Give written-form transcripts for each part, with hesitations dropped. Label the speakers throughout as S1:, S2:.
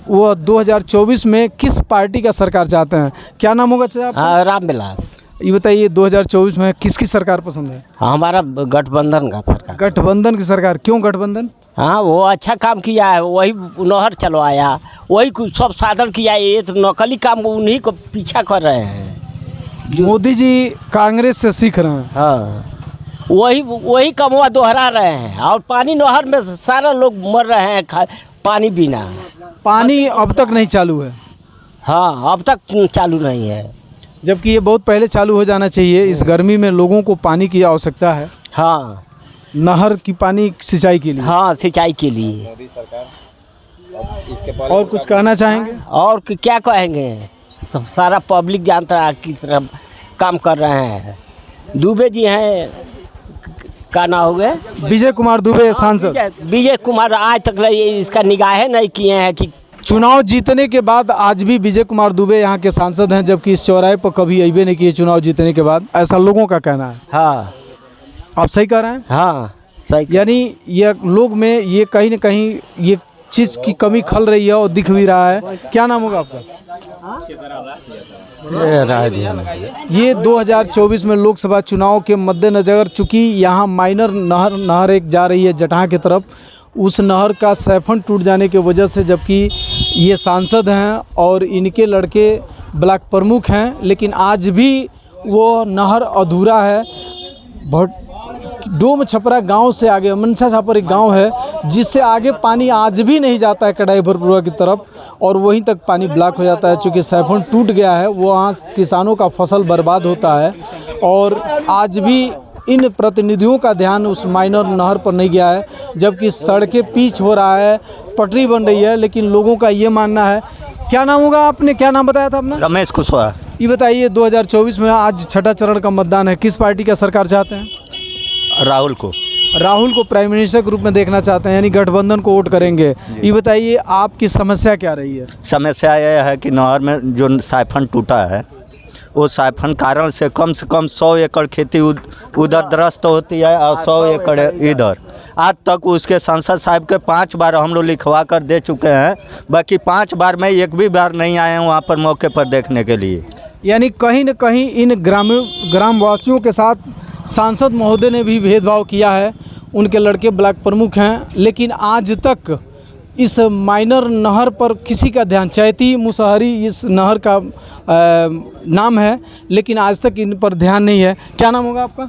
S1: वो 2024 में किस पार्टी का सरकार चाहते हैं? क्या नाम होगा चाचा आपका?
S2: हाँ, रामविलास।
S1: ये बताइए 2024 में किसकी सरकार पसंद है?
S2: हमारा गठबंधन का सरकार।
S1: गठबंधन की सरकार। क्यों गठबंधन?
S2: हाँ, वो अच्छा काम किया है, वही नहर चलवाया, वही कुछ सब साधन किया है। ये तो नकली काम उन्हीं को पीछा कर रहे हैं।
S1: मोदी जी कांग्रेस से सीख रहे हैं।
S2: हाँ, वही कमवा दोहरा रहे हैं। और पानी नहर में सारा लोग मर रहे हैं पानी बिना।
S1: पानी अब तक नहीं चालू है।
S2: हाँ, अब तक चालू नहीं है,
S1: जबकि ये बहुत पहले चालू हो जाना चाहिए। इस गर्मी में लोगों को पानी की आवश्यकता है।
S2: हाँ,
S1: नहर की पानी सिंचाई के लिए।
S2: हाँ, सिंचाई के लिए।
S1: और कुछ कहना चाहेंगे?
S2: और क्या कहेंगे, सारा पब्लिक जानता है किस तरह काम कर रहे हैं। दुबे जी हैं, का नाम हो गए,
S1: विजय कुमार दुबे सांसद।
S2: विजय कुमार आज तक इसका निगाह नहीं किए हैं कि
S1: चुनाव जीतने के बाद आज भी विजय कुमार दुबे यहाँ के सांसद हैं, जबकि इस चौराहे पर कभी अइबे नहीं किए चुनाव जीतने के बाद। ऐसा लोगों का कहना है।
S2: हाँ,
S1: आप सही कह रहे हैं?
S2: हाँ, सही।
S1: यानी ये लोग में ये कहीं न कहीं ये चीज़ की कमी खल रही है और दिख भी रहा है। क्या नाम होगा आपका? ये 2024 में लोकसभा चुनाव के मद्देनजर चूँकि यहाँ माइनर नहर एक जा रही है जटाह की तरफ, उस नहर का सैफन टूट जाने की वजह से, जबकि ये सांसद हैं और इनके लड़के ब्लॉक प्रमुख हैं, लेकिन आज भी वो नहर अधूरा है। डोम छपरा गांव से आगे मनसा छापर एक गांव है, जिससे आगे पानी आज भी नहीं जाता है कड़ाई भरपुरा की तरफ, और वहीं तक पानी ब्लॉक हो जाता है। चूँकि सैफन टूट गया है, वो वहाँ किसानों का फसल बर्बाद होता है, और आज भी इन प्रतिनिधियों का ध्यान उस माइनर नहर पर नहीं गया है। जबकि सड़कें पीच हो रहा है, पटरी बन रही है, लेकिन लोगों का ये मानना है। क्या नाम होगा? आपने क्या नाम बताया था अपना?
S3: रमेश कुशवाहा।
S1: ये बताइए 2024 में आज छठा चरण का मतदान है, किस पार्टी का सरकार चाहते हैं?
S3: राहुल को
S1: प्राइम मिनिस्टर के रूप में देखना चाहते हैं, यानी गठबंधन को वोट करेंगे। ये बताइए आपकी समस्या क्या रही है?
S3: समस्या यह है कि नहर में जो साइफन टूटा है, वो साइफन कारण से कम 100 एकड़ खेती उधर ध्वस्त होती है और 100 एकड़ इधर। आज तक उसके सांसद साहब के 5 बार हम लोग लिखवा कर दे चुके हैं, बाकी 5 बार में एक भी बार नहीं आए हैं वहाँ पर मौके पर देखने के लिए।
S1: यानी कहीं न कहीं इन ग्रामवासियों के साथ सांसद महोदय ने भी भेदभाव किया है। उनके लड़के ब्लॉक प्रमुख हैं, लेकिन आज तक इस माइनर नहर पर किसी का ध्यान, चैती मुसहरी इस नहर का नाम है, लेकिन आज तक इन पर ध्यान नहीं है। क्या नाम होगा आपका?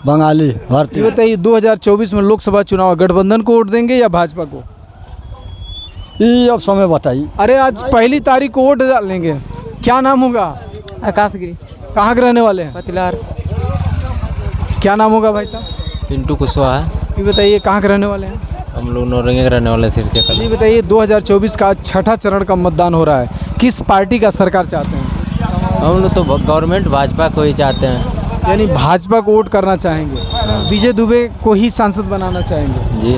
S4: बंगाली भारतीय।
S1: ये बताइए 2024 में लोकसभा चुनाव, गठबंधन को वोट देंगे या भाजपा को?
S4: ये अब समय बताइए।
S1: अरे आज 1 तारीख को वोट डालेंगे। क्या नाम होगा?
S5: आकाशगिरी।
S1: कहाँ के रहने वाले हैं?
S5: पतिलार।
S1: क्या नाम होगा भाई साहब?
S5: पिंटू कुशवाहा।
S1: ये बताइए कहाँ के रहने वाले हैं?
S5: हम लोग नौरंगे के रहने वाले सिर से।
S1: ये बताइए 2024 का छठा चरण का मतदान हो रहा है, किस पार्टी का सरकार चाहते हैं?
S5: हम लोग तो गवर्नमेंट भाजपा को ही चाहते हैं।
S1: यानी भाजपा को वोट करना चाहेंगे। विजय दुबे को ही सांसद बनाना चाहेंगे
S5: जी।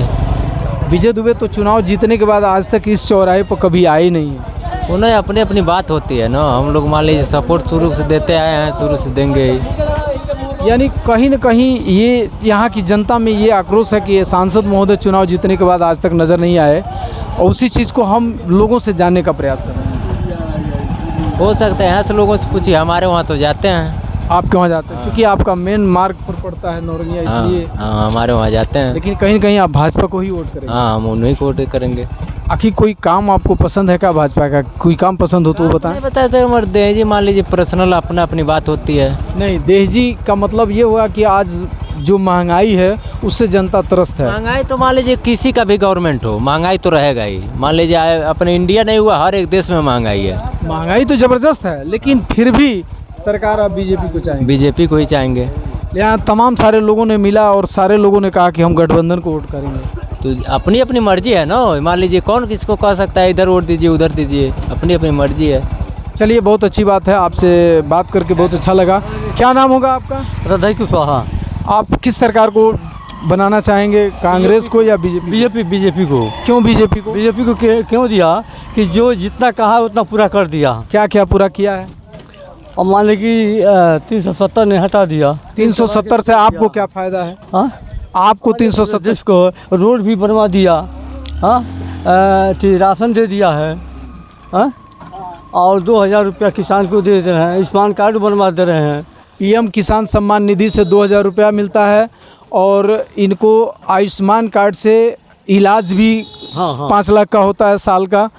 S1: विजय दुबे तो चुनाव जीतने के बाद आज तक इस चौराहे पर कभी आए ही नहीं है।
S5: उन्हें अपनी अपनी बात होती है ना। हम लोग मान लीजिए सपोर्ट शुरू से देते आए हैं, शुरू से देंगे ही।
S1: यानी कहीं न कहीं ये यहाँ की जनता में ये आक्रोश है कि ये सांसद महोदय चुनाव जीतने के बाद आज तक नज़र नहीं आए, और उसी चीज़ को हम लोगों से जानने का प्रयास कर रहे हैं।
S5: हो सकता है ऐसे लोगों से पूछिए, हमारे वहाँ तो जाते हैं।
S1: आप क्यों जाते हैं? क्योंकि आपका मेन मार्ग पर पड़ता है नौरंगिया, इसलिए।
S5: हाँ, हमारे वहाँ जाते हैं।
S1: लेकिन कहीं न कहीं आप भाजपा को ही वोट करेंगे?
S5: हाँ, हम उन्हीं को वोट करेंगे।
S1: आखिर कोई काम आपको पसंद है क्या भाजपा का? कोई काम पसंद हो तो बताएं।
S5: नहीं बताते हमारे देहजी, मान लीजिए पर्सनल अपना अपनी बात होती है।
S1: नहीं, देहजी का मतलब ये हुआ कि आज जो महंगाई है उससे जनता त्रस्त है।
S5: महंगाई तो मान लीजिए किसी का भी गवर्नमेंट हो, महंगाई तो रहेगा ही। मान लीजिए अपने इंडिया नहीं हुआ, हर एक देश में महंगाई है।
S1: महंगाई तो ज़बरदस्त है, लेकिन फिर भी सरकार अब बीजेपी को चाहेंगे।
S5: बीजेपी को ही चाहेंगे।
S1: यहाँ तमाम सारे लोगों ने मिला और सारे लोगों ने कहा कि हम गठबंधन को वोट करेंगे।
S5: तो अपनी अपनी मर्जी है ना। मान लीजिए कौन किसको कह सकता है इधर वोट दीजिए उधर दीजिए, अपनी अपनी मर्जी है।
S1: चलिए, बहुत अच्छी बात है, आपसे बात करके बहुत अच्छा लगा। क्या नाम होगा आपका?
S4: हृदय कुशवाहा।
S1: आप किस सरकार को बनाना चाहेंगे, कांग्रेस को या बीजेपी?
S4: बीजेपी को।
S1: क्यों बीजेपी को?
S4: बीजेपी को क्यों दिया कि जो जितना कहा उतना पूरा कर दिया।
S1: क्या क्या पूरा किया है?
S4: अब मान ली कि 370 ने हटा दिया।
S1: 370 से आपको क्या फ़ायदा है?
S4: हाँ,
S1: आपको 370
S4: को रोड भी बनवा दिया। हाँ, राशन दे दिया है। हाँ? और 2000 रुपया किसान को दे रहे हैं, आयुष्मान कार्ड बनवा दे रहे हैं।
S1: पीएम किसान सम्मान निधि से 2000 रुपया मिलता है और इनको आयुष्मान कार्ड से इलाज भी 5 लाख का होता है साल का।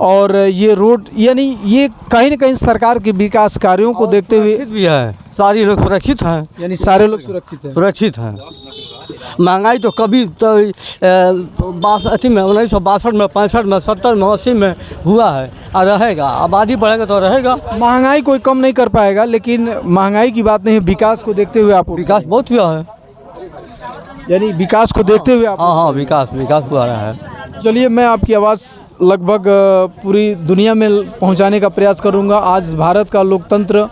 S1: और ये रोड यानी ये कहीं न कहीं सरकार के विकास कार्यों को देखते हुए
S4: सुरक्षित भी है, सारे लोग सुरक्षित हैं,
S1: यानी सारे लोग सुरक्षित हैं।
S4: सुरक्षित हैं। महंगाई तो कभी तो 1962 में, 65 में, 70 में, 80 में हुआ है और रहेगा। आबादी बढ़ेगा तो रहेगा।
S1: महंगाई कोई कम नहीं कर पाएगा, लेकिन महंगाई की बात नहीं, विकास को देखते हुए आप
S4: विकास बहुत हुआ है।
S1: यानी विकास को देखते हुए आप
S4: हाँ, विकास हुआ रहा है।
S1: चलिए, मैं आपकी आवाज़ लगभग पूरी दुनिया में पहुंचाने का प्रयास करूंगा। आज भारत का लोकतंत्र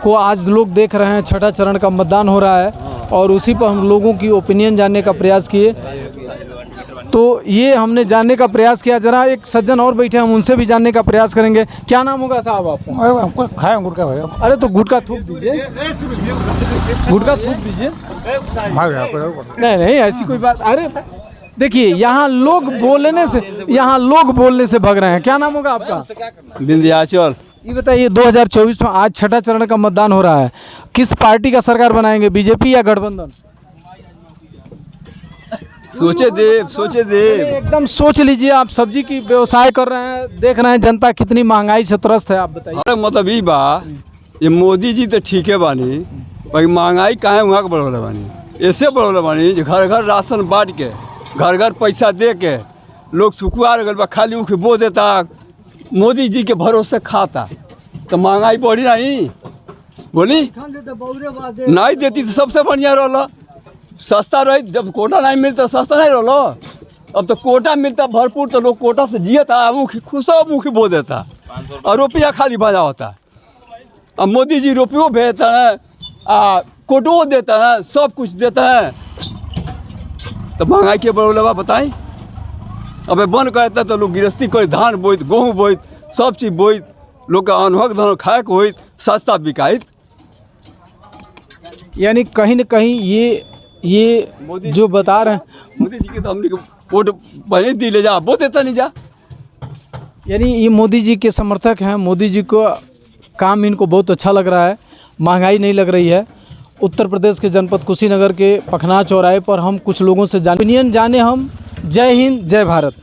S1: को आज लोग देख रहे हैं, छठा चरण का मतदान हो रहा है और उसी पर हम लोगों की ओपिनियन जानने का प्रयास किए। तो ये हमने जानने का प्रयास किया। जरा एक सज्जन और बैठे, हम उनसे भी जानने का प्रयास करेंगे। क्या नाम होगा साहब आपका?
S6: हमको खाया गुटका भाई।
S1: अरे तो गुटखा थूक दीजिए, गुटखा थूक दीजिए। नहीं नहीं, ऐसी कोई बात। अरे देखिए, यहाँ लोग बोलने से भग रहे हैं। क्या नाम होगा आपका?
S6: विंध्याचल।
S1: ये बताइए, 2024 में आज छठा चरण का मतदान हो रहा है, किस पार्टी का सरकार बनाएंगे, बीजेपी या गठबंधन?
S6: सोचे दे।
S1: एकदम सोच लीजिए। आप सब्जी की व्यवसाय कर रहे हैं, देख रहे हैं जनता कितनी महंगाई से त्रस्त है। आप बताइए।
S6: अरे मतलब ई बा, ये मोदी जी तो ठीक है बानी, भाई महंगाई काहे वहाँ के बढ़ोले बानी, ऐसे बढ़ोले बानी जो घर घर राशन बांट के, घर घर पैसा दे के लोग सुखुआर गल बा, खाली उख बो देता, मोदी जी के भरोसे खाता, तो महंगाई बढ़ी नहीं? बोली नहीं देती तो सबसे बढ़िया रहा, सस्ता रही। जब कोटा नहीं मिलता सस्ता नहीं रहा, अब तो कोटा मिलता भरपूर तो लोग कोटा से जियता, मुख खुश मुख बो देता और रुपया खाली बजा होता। अब मोदी जी रुपयों भेजता है, कोटो देता है, सब कुछ देता है, तो महंगाई के बड़ोलवा बताएं। अब बंद करता तो लोग गृहस्थी कर, धान बोइत, गेहूँ बोइत, सब चीज़ बोइत, लोग का अनहक धन खाए के होइत, सस्ता बिकाइत।
S1: यानी कहीं न कहीं ये जो बता रहे हैं,
S6: मोदी जी के तो हमने वोट पहले दी ले जा, वो देता नहीं जा।
S1: यानी ये मोदी जी के समर्थक हैं, मोदी जी को काम इनको बहुत अच्छा लग रहा है, महंगाई नहीं लग रही है। उत्तर प्रदेश के जनपद कुशीनगर के पखना चौराहे पर हम कुछ लोगों से ओपिनियन जाने हम। जय हिंद, जय भारत।